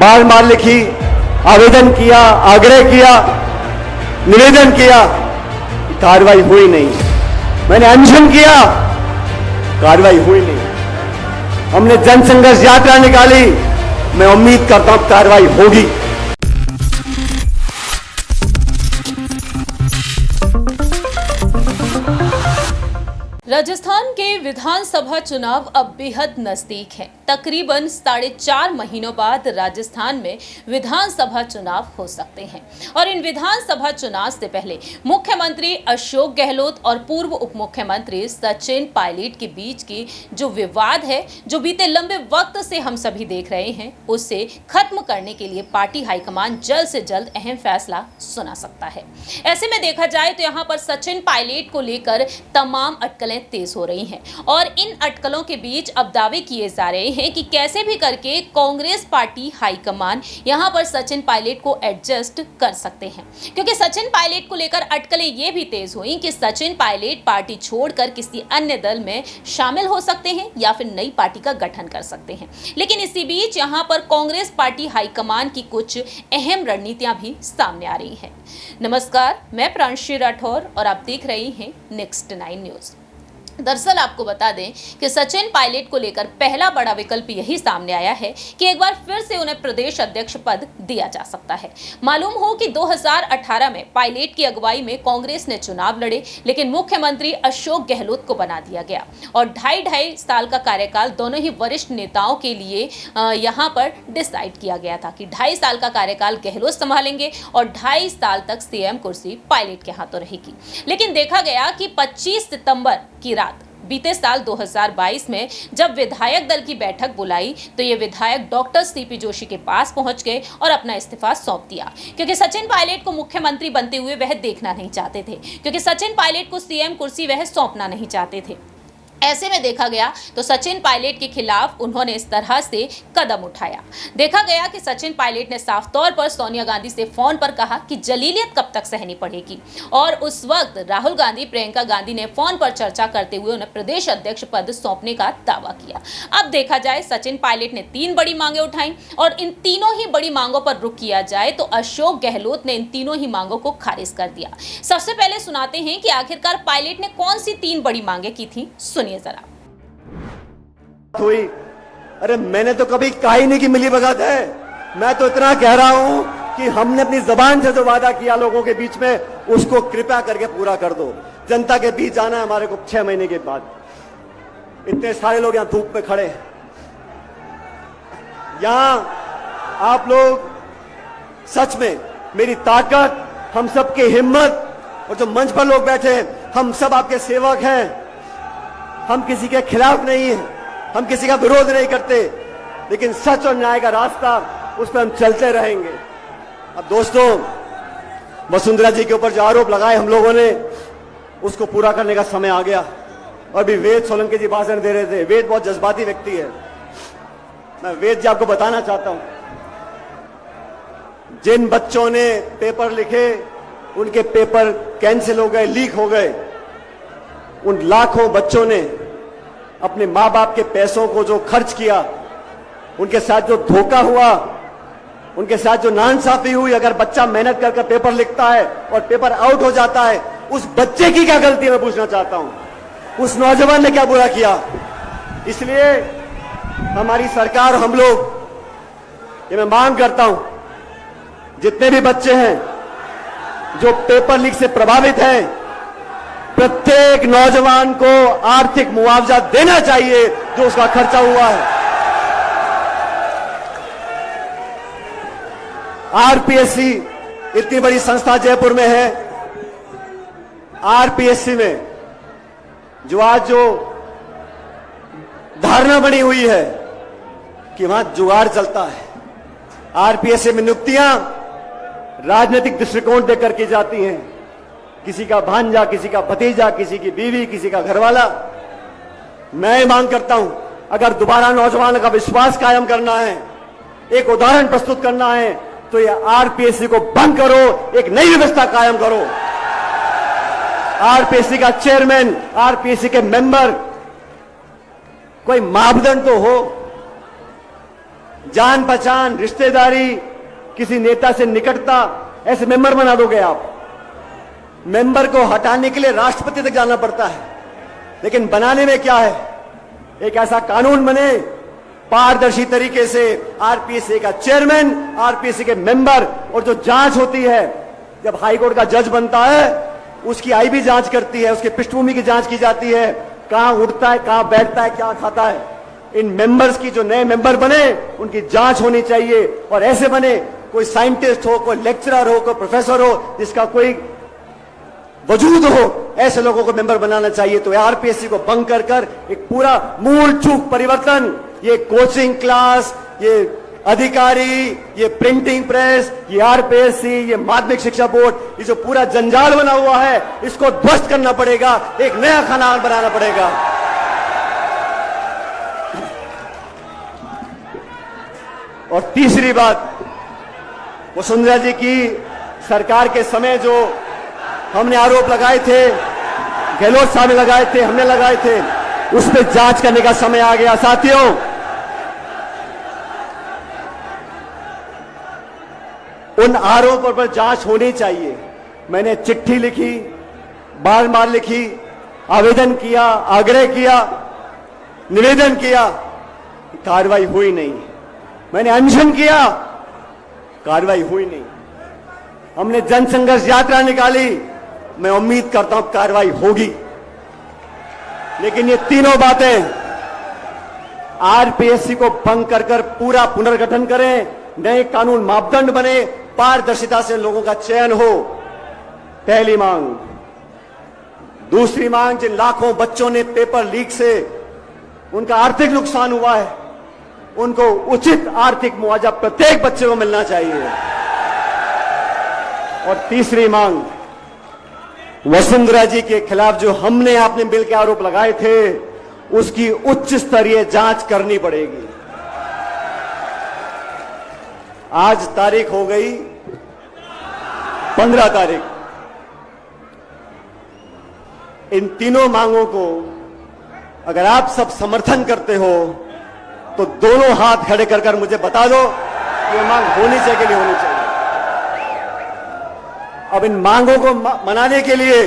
बार बार लिखी, आवेदन किया, आग्रह किया, निवेदन किया, कार्रवाई हुई नहीं। मैंने अनशन किया, कार्रवाई हुई नहीं। हमने जनसंघर्ष यात्रा निकाली, मैं उम्मीद करता हूं कार्रवाई होगी। राजस्थान के विधानसभा चुनाव अब बेहद नजदीक हैं। तकरीबन 4.5 महीनों बाद राजस्थान में विधानसभा चुनाव हो सकते हैं और इन विधानसभा चुनाव से पहले मुख्यमंत्री अशोक गहलोत और पूर्व उप मुख्यमंत्री सचिन पायलट के बीच की जो विवाद है, जो बीते लंबे वक्त से हम सभी देख रहे हैं, उसे खत्म करने के लिए पार्टी हाईकमान जल्द से जल्द अहम फैसला सुना सकता है। ऐसे में देखा जाए तो यहाँ पर सचिन पायलट को लेकर तमाम अटकलें तेज हो रही हैं और इन अटकलों के बीच अब दावे किए जा रहे हैं कि कैसे भी करके कांग्रेस पार्टी हाईकमान यहां पर सचिन पायलट को एडजस्ट कर सकते हैं, क्योंकि सचिन पायलट को लेकर अटकलें ये भी तेज हुई कि सचिन पायलट पार्टी छोड़कर किसी अन्य दल में शामिल हो सकते हैं या फिर नई पार्टी का गठन कर सकते हैं। लेकिन इसी बीच यहां पर कांग्रेस पार्टी हाईकमान की कुछ अहम रणनीतियां भी सामने आ रही हैं। नमस्कार, मैं प्रांशी राठौर और आप देख रही हैं नेक्स्ट 9 न्यूज। दरअसल आपको बता दें कि सचिन पायलट को लेकर पहला बड़ा विकल्प यही सामने आया है कि एक बार फिर से उन्हें प्रदेश अध्यक्ष पद दिया जा सकता है। मालूम हो कि 2018 में पायलट की अगुवाई में कांग्रेस ने चुनाव लड़े, लेकिन मुख्यमंत्री अशोक गहलोत को बना दिया गया और 2.5 साल का कार्यकाल दोनों ही वरिष्ठ नेताओं के लिए यहां पर डिसाइड किया गया था कि 2.5 साल का कार्यकाल गहलोत संभालेंगे और 2.5 साल तक सीएम कुर्सी पायलट के हाथों रहेगी। लेकिन देखा गया कि 25 सितंबर की रात बीते साल 2022 में जब विधायक दल की बैठक बुलाई तो ये विधायक डॉक्टर सीपी जोशी के पास पहुंच गए और अपना इस्तीफा सौंप दिया, क्योंकि सचिन पायलट को मुख्यमंत्री बनते हुए वह देखना नहीं चाहते थे, क्योंकि सचिन पायलट को सीएम कुर्सी वह सौंपना नहीं चाहते थे। ऐसे में देखा गया तो सचिन पायलट के खिलाफ उन्होंने इस तरह से कदम उठाया। देखा गया कि सचिन पायलट ने साफ तौर पर सोनिया गांधी से फोन पर कहा कि जलीलियत कब तक सहनी पड़ेगी और उस वक्त राहुल गांधी, प्रियंका गांधी ने फोन पर चर्चा करते हुए उन्हें प्रदेश अध्यक्ष पद सौंपने का दावा किया। अब देखा जाए सचिन पायलट ने 3 बड़ी मांगे उठाई और इन तीनों ही बड़ी मांगों पर रुख किया जाए तो अशोक गहलोत ने इन तीनों ही मांगों को खारिज कर दिया। सबसे पहले सुनाते हैं कि आखिरकार पायलट ने कौन सी 3 बड़ी मांगे की थी, सुनिए जरा। हुई, अरे मैंने तो कभी कहा ही नहीं कि मिलीभगत है। मैं तो इतना कह रहा हूं कि हमने अपनी जबान से जो वादा किया लोगों के बीच में, उसको कृपया करके पूरा कर दो। जनता के बीच जाना है हमारे को 6 महीने के बाद। इतने सारे लोग यहां धूप में खड़े, यहां आप लोग सच में मेरी ताकत, हम सबकी हिम्मत, और जो मंच पर लोग बैठे हैं हम सब आपके सेवक हैं। हम किसी के खिलाफ नहीं हैं, हम किसी का विरोध नहीं करते, लेकिन सच और न्याय का रास्ता, उस पर हम चलते रहेंगे। अब दोस्तों, वसुंधरा जी के ऊपर जो आरोप लगाए हम लोगों ने, उसको पूरा करने का समय आ गया। और भी वेद सोलंकी जी भाषण दे रहे थे। वेद बहुत जज्बाती व्यक्ति है। मैं वेद जी आपको बताना चाहता हूं, जिन बच्चों ने पेपर लिखे उनके पेपर कैंसिल हो गए, लीक हो गए। उन लाखों बच्चों ने अपने मां बाप के पैसों को जो खर्च किया, उनके साथ जो धोखा हुआ, उनके साथ जो नाइंसाफी हुई, अगर बच्चा मेहनत करके पेपर लिखता है और पेपर आउट हो जाता है, उस बच्चे की क्या गलती है, मैं पूछना चाहता हूं। उस नौजवान ने क्या बुरा किया। इसलिए हमारी सरकार, हम लोग, ये मैं मांग करता हूं, जितने भी बच्चे हैं जो पेपर लीक से प्रभावित हैं, प्रत्येक नौजवान को आर्थिक मुआवजा देना चाहिए जो उसका खर्चा हुआ है। आरपीएससी इतनी बड़ी संस्था जयपुर में है। आरपीएससी में जो आज जो धारणा बनी हुई है कि वहां जुगाड़ चलता है, आरपीएससी में नियुक्तियां राजनीतिक दृष्टिकोण देकर की जाती हैं। किसी का भांजा, किसी का भतीजा, किसी की बीवी, किसी का घरवाला। मैं मांग करता हूं, अगर दोबारा नौजवान का विश्वास कायम करना है, एक उदाहरण प्रस्तुत करना है, तो ये आरपीएससी को बंद करो, एक नई व्यवस्था कायम करो। आरपीएससी का चेयरमैन, आरपीएससी के मेंबर, कोई मापदंड तो हो। जान पहचान, रिश्तेदारी, किसी नेता से निकटता, ऐसे मेंबर बना दोगे आप। मेंबर को हटाने के लिए राष्ट्रपति तक जाना पड़ता है, लेकिन बनाने में क्या है, एक ऐसा कानून बने पारदर्शी तरीके से, आरपीएससी का चेयरमैन, आरपीएससी के मेंबर, और जो जांच होती है, जब हाईकोर्ट का जज बनता है उसकी आईबी जांच करती है, उसकी पृष्ठभूमि की जांच की जाती है, कहां उठता है, कहां बैठता है, क्या खाता है। इन मेंबर्स की, जो नए मेंबर बने, उनकी जांच होनी चाहिए, और ऐसे बने कोई साइंटिस्ट हो, कोई लेक्चरर हो, कोई प्रोफेसर हो, जिसका कोई वजूद हो, ऐसे लोगों को मेंबर बनाना चाहिए। तो आरपीएससी को भंग कर कर एक पूरा मूल चूक परिवर्तन, ये कोचिंग क्लास, ये अधिकारी, ये प्रिंटिंग प्रेस, ये आरपीएससी, ये माध्यमिक शिक्षा बोर्ड, ये जो पूरा जंजाल बना हुआ है, इसको ध्वस्त करना पड़ेगा, एक नया खाना बनाना पड़ेगा। और तीसरी बात, वसुंधरा जी की सरकार के समय जो हमने आरोप लगाए थे, गहलोत साहब ने लगाए थे, हमने लगाए थे, उस पर जांच करने का समय आ गया। साथियों, उन आरोपों पर जांच होनी चाहिए। मैंने चिट्ठी लिखी, बार बार लिखी, आवेदन किया, आग्रह किया, निवेदन किया, कार्रवाई हुई नहीं। मैंने अनशन किया, कार्रवाई हुई नहीं। हमने जनसंघर्ष यात्रा निकाली, मैं उम्मीद करता हूं कार्रवाई होगी। लेकिन ये तीनों बातें आरपीएससी को भंग कर कर पूरा पुनर्गठन करें, नए कानून मापदंड बने, पारदर्शिता से लोगों का चयन हो, पहली मांग। दूसरी मांग, जिन लाखों बच्चों ने पेपर लीक से उनका आर्थिक नुकसान हुआ है, उनको उचित आर्थिक मुआवजा प्रत्येक बच्चे को मिलना चाहिए। और तीसरी मांग, वसुंधरा जी के खिलाफ जो हमने आपने मिल के आरोप लगाए थे, उसकी उच्च स्तरीय जांच करनी पड़ेगी। आज तारीख हो गई 15 तारीख। इन तीनों मांगों को अगर आप सब समर्थन करते हो तो दोनों हाथ खड़े कर कर मुझे बता दो कि ये मांग होनी चाहिए कि नहीं होनी चाहिए। अब इन मांगों को मनाने के लिए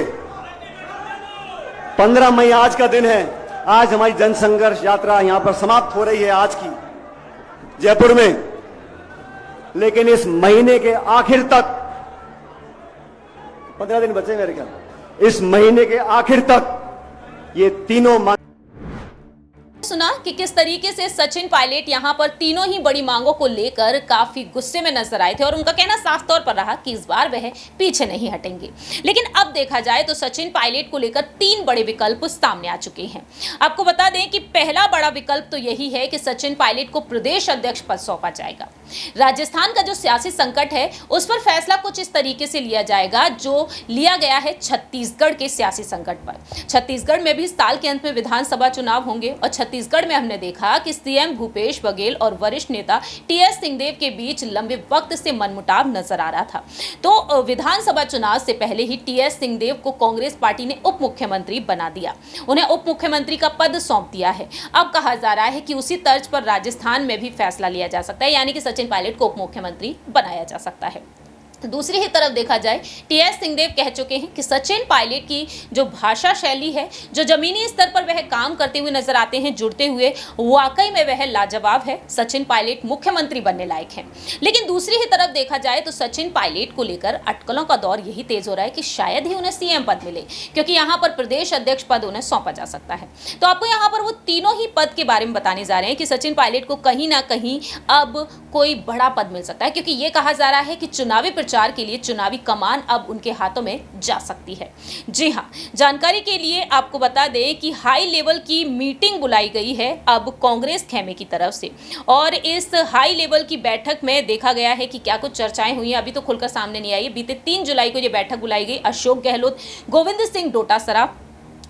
15 मई आज का दिन है। आज हमारी जनसंघर्ष यात्रा यहां पर समाप्त हो रही है आज की जयपुर में, लेकिन इस महीने के आखिर तक 15 दिन बचे मेरे ख्याल, इस महीने के आखिर तक ये तीनों मांग सुना कि किस तरीके से सचिन पायलट यहां पर तीनों ही बड़ी मांगों को लेकर काफी गुस्से में नजर आए थे और उनका कहना साफ तौर पर रहा कि इस बार वह पीछे नहीं हटेंगे। लेकिन अब देखा जाए तो सचिन पायलट को लेकर 3 बड़े विकल्प सामने आ चुके हैं। आपको बता दें कि पहला बड़ा विकल्प तो यही है कि सचिन पायलट को प्रदेश अध्यक्ष पद सौंपा जाएगा। राजस्थान का जो सियासी संकट है उस पर फैसला कुछ इस तरीके से लिया जाएगा जो लिया गया है छत्तीसगढ़ के सियासी संकट पर। छत्तीसगढ़ में भी साल के अंत में विधानसभा चुनाव होंगे और छत्तीसगढ़ में हमने देखा कि सीएम भूपेश बघेल और वरिष्ठ नेता टीएस सिंहदेव के बीच लंबे वक्त से मनमुटाव नजर आ रहा था। तो विधानसभा चुनाव से पहले ही टीएस सिंहदेव को कांग्रेस पार्टी ने उप मुख्यमंत्री बना दिया, उन्हें उप मुख्यमंत्री का पद सौंप दिया है। अब कहा जा रहा है कि उसी तर्ज पर राजस्थान में भी फैसला लिया जा सकता है, यानी कि सचिन पायलट को उप मुख्यमंत्री बनाया जा सकता है। दूसरी ही तरफ देखा जाए, टीएस सिंहदेव कह चुके हैं कि सचिन पायलट की जो भाषा शैली है, जो जमीनी स्तर पर वह काम करते हुए नजर आते हैं, जुड़ते हुए, वाकई में वह लाजवाब है। सचिन पायलट मुख्यमंत्री बनने लायक हैं। लेकिन दूसरी ही तरफ देखा जाए तो सचिन पायलट को लेकर अटकलों का दौर यही तेज हो रहा है कि शायद ही उन्हें सीएम पद मिले, क्योंकि यहाँ पर प्रदेश अध्यक्ष पद उन्हें सौंपा जा सकता है। तो आपको यहाँ पर वो तीनों ही पद के बारे में बताने जा रहे हैं कि सचिन पायलट को कहीं ना कहीं अब कोई बड़ा पद मिल सकता है, क्योंकि ये कहा जा रहा है कि चुनावी प्रचार के लिए चुनावी कमान अब उनके हाथों में जा सकती है। जी हां, जानकारी के लिए आपको बता दें कि हाई लेवल की मीटिंग बुलाई गई है अब कांग्रेस खेमे की तरफ से, और इस हाई लेवल की बैठक में देखा गया है कि क्या कुछ चर्चाएं हुई, अभी तो खुलकर सामने नहीं आई। बीते 3 जुलाई को यह बैठक बुलाई गई। अशोक गहलोत, गोविंद सिंह डोटासरा,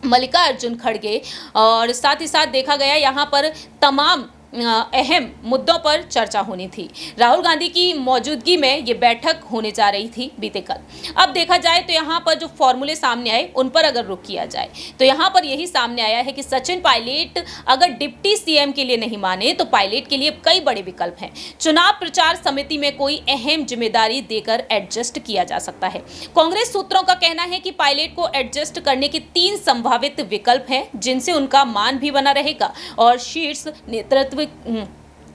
मल्लिकार्जुन खड़गे और साथ ही साथ देखा गया यहाँ पर तमाम अहम मुद्दों पर चर्चा होनी थी। राहुल गांधी की मौजूदगी में ये बैठक होने जा रही थी बीते कल। अब देखा जाए तो यहाँ पर जो फॉर्मूले सामने आए उन पर अगर रुख किया जाए तो यहाँ पर यही सामने आया है कि सचिन पायलट अगर डिप्टी सीएम के लिए नहीं माने तो पायलट के लिए कई बड़े विकल्प हैं। चुनाव प्रचार समिति में कोई अहम जिम्मेदारी देकर एडजस्ट किया जा सकता है। कांग्रेस सूत्रों का कहना है कि पायलट को एडजस्ट करने के 3 संभावित विकल्प हैं, जिनसे उनका मान भी बना रहेगा और शीर्ष नेतृत्व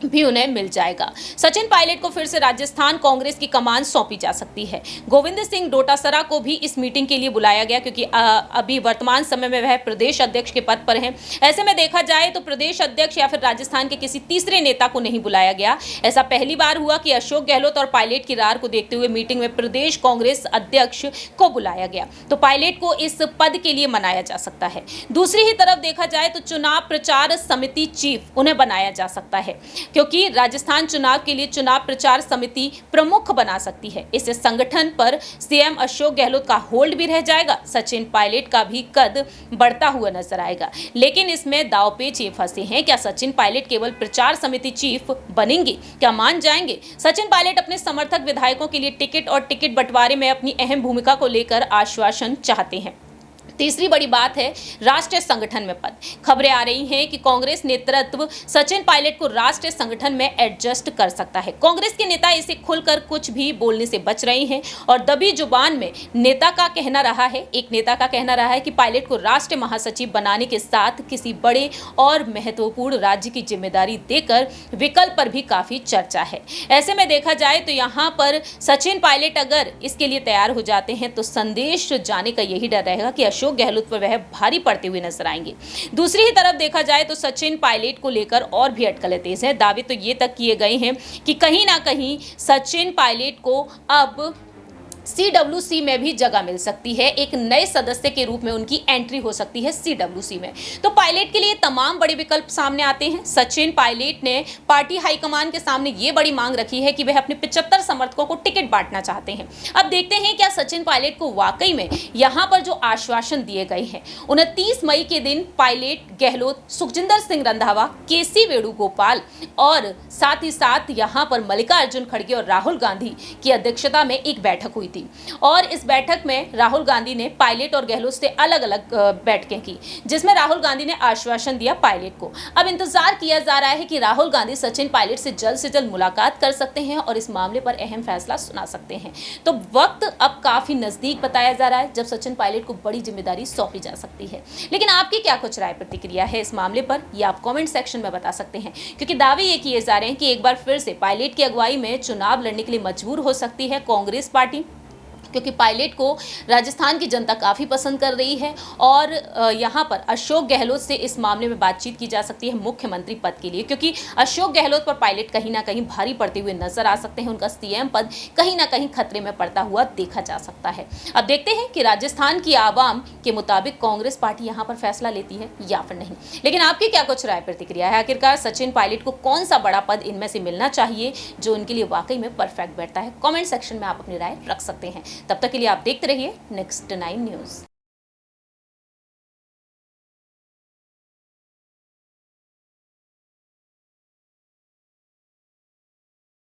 भी उन्हें मिल जाएगा। सचिन पायलट को फिर से राजस्थान कांग्रेस की कमान सौंपी जा सकती है। गोविंद सिंह डोटासरा को भी इस मीटिंग के लिए बुलाया गया, क्योंकि अभी वर्तमान समय में वह प्रदेश अध्यक्ष के पद पर हैं। ऐसे में देखा जाए तो प्रदेश अध्यक्ष या फिर राजस्थान के किसी तीसरे नेता को नहीं बुलाया गया। ऐसा पहली बार हुआ कि अशोक गहलोत और पायलट की रार को देखते हुए मीटिंग में प्रदेश कांग्रेस अध्यक्ष को बुलाया गया, तो पायलट को इस पद के लिए मनाया जा सकता है। दूसरी ही तरफ देखा जाए तो चुनाव प्रचार समिति चीफ उन्हें बनाया जा सकता है, क्योंकि राजस्थान चुनाव के लिए चुनाव प्रचार समिति प्रमुख बना सकती है। इस संगठन पर सीएम अशोक गहलोत का होल्ड भी रह जाएगा। सचिन पायलट का भी कद बढ़ता हुआ नजर आएगा, लेकिन इसमें दांवपेच ये फंसे हैं। क्या सचिन पायलट केवल प्रचार समिति चीफ बनेंगे? क्या मान जाएंगे? सचिन पायलट अपने समर्थक विधायकों के लिए टिकट और टिकट बंटवारे में अपनी अहम भूमिका को लेकर आश्वासन चाहते हैं। तीसरी बड़ी बात है राष्ट्रीय संगठन में पद। खबरें आ रही हैं कि कांग्रेस नेतृत्व सचिन पायलट को राष्ट्रीय संगठन में एडजस्ट कर सकता है। कांग्रेस के नेता इसे खुलकर कुछ भी बोलने से बच रहे हैं और दबी जुबान में एक नेता का कहना रहा है कि पायलट को राष्ट्रीय महासचिव बनाने के साथ किसी बड़े और महत्वपूर्ण राज्य की जिम्मेदारी देकर विकल्प पर भी काफी चर्चा है। ऐसे में देखा जाए तो यहाँ पर सचिन पायलट अगर इसके लिए तैयार हो जाते हैं तो संदेश जाने का यही डर रहेगा कि अशोक गहलोत पर वह भारी पड़ते हुए नजर आएंगे। दूसरी ही तरफ देखा जाए तो सचिन पायलट को लेकर और भी अटकलें तेज हैं। दावे तो ये तक किए गए हैं कि कहीं ना कहीं सचिन पायलट को अब सीडब्ल्यूसी में भी जगह मिल सकती है। एक नए सदस्य के रूप में उनकी एंट्री हो सकती है सीडब्ल्यूसी में। तो पायलट के लिए तमाम बड़े विकल्प सामने आते हैं। सचिन पायलट ने पार्टी हाईकमान के सामने ये बड़ी मांग रखी है कि वह अपने 75 समर्थकों को टिकट बांटना चाहते हैं। अब देखते हैं क्या सचिन पायलट को वाकई में यहां पर जो आश्वासन दिए गए हैं 29 मई के दिन पायलट, गहलोत, सुखजिंदर सिंह रंधावा, केसी वेणुगोपाल और साथ ही साथ यहां पर मल्लिकार्जुन खड़गे और राहुल गांधी की अध्यक्षता में एक बैठक हुई थी और इस बैठक में राहुल गांधी ने पायलट और गहलोत से अलग अलग बैठकें की, जिसमें राहुल गांधी ने आश्वासन दिया पायलट को। अब इंतजार किया जा रहा है कि राहुल गांधी सचिन पायलट से जल्द मुलाकात कर सकते हैं और इस मामले पर अहम फैसला सुना सकते हैं। तो वक्त अब काफी नजदीक बताया जा रहा है जब सचिन पायलट को बड़ी जिम्मेदारी सौंपी जा सकती है। लेकिन आपकी क्या कुछ राय प्रतिक्रिया है इस मामले पर, यह आप कमेंट सेक्शन में बता सकते हैं, क्योंकि दावे ये किए जा रहे हैं कि एक बार फिर से पायलट की अगुवाई में चुनाव लड़ने के लिए मजबूर हो सकती है कांग्रेस पार्टी, क्योंकि पायलट को राजस्थान की जनता काफ़ी पसंद कर रही है और यहाँ पर अशोक गहलोत से इस मामले में बातचीत की जा सकती है मुख्यमंत्री पद के लिए, क्योंकि अशोक गहलोत पर पायलट कहीं ना कहीं भारी पड़ते हुए नजर आ सकते हैं। उनका सीएम पद कहीं ना कहीं खतरे में पड़ता हुआ देखा जा सकता है। अब देखते हैं कि राजस्थान की आवाम के मुताबिक कांग्रेस पार्टी यहाँ पर फैसला लेती है या फिर नहीं। लेकिन आपकी क्या कुछ राय प्रतिक्रिया है? आखिरकार सचिन पायलट को कौन सा बड़ा पद इनमें से मिलना चाहिए जो उनके लिए वाकई में परफेक्ट बैठता है? कॉमेंट सेक्शन में आप अपनी राय रख सकते हैं। तब तक के लिए आप देखते रहिए नेक्स्ट 9 न्यूज़।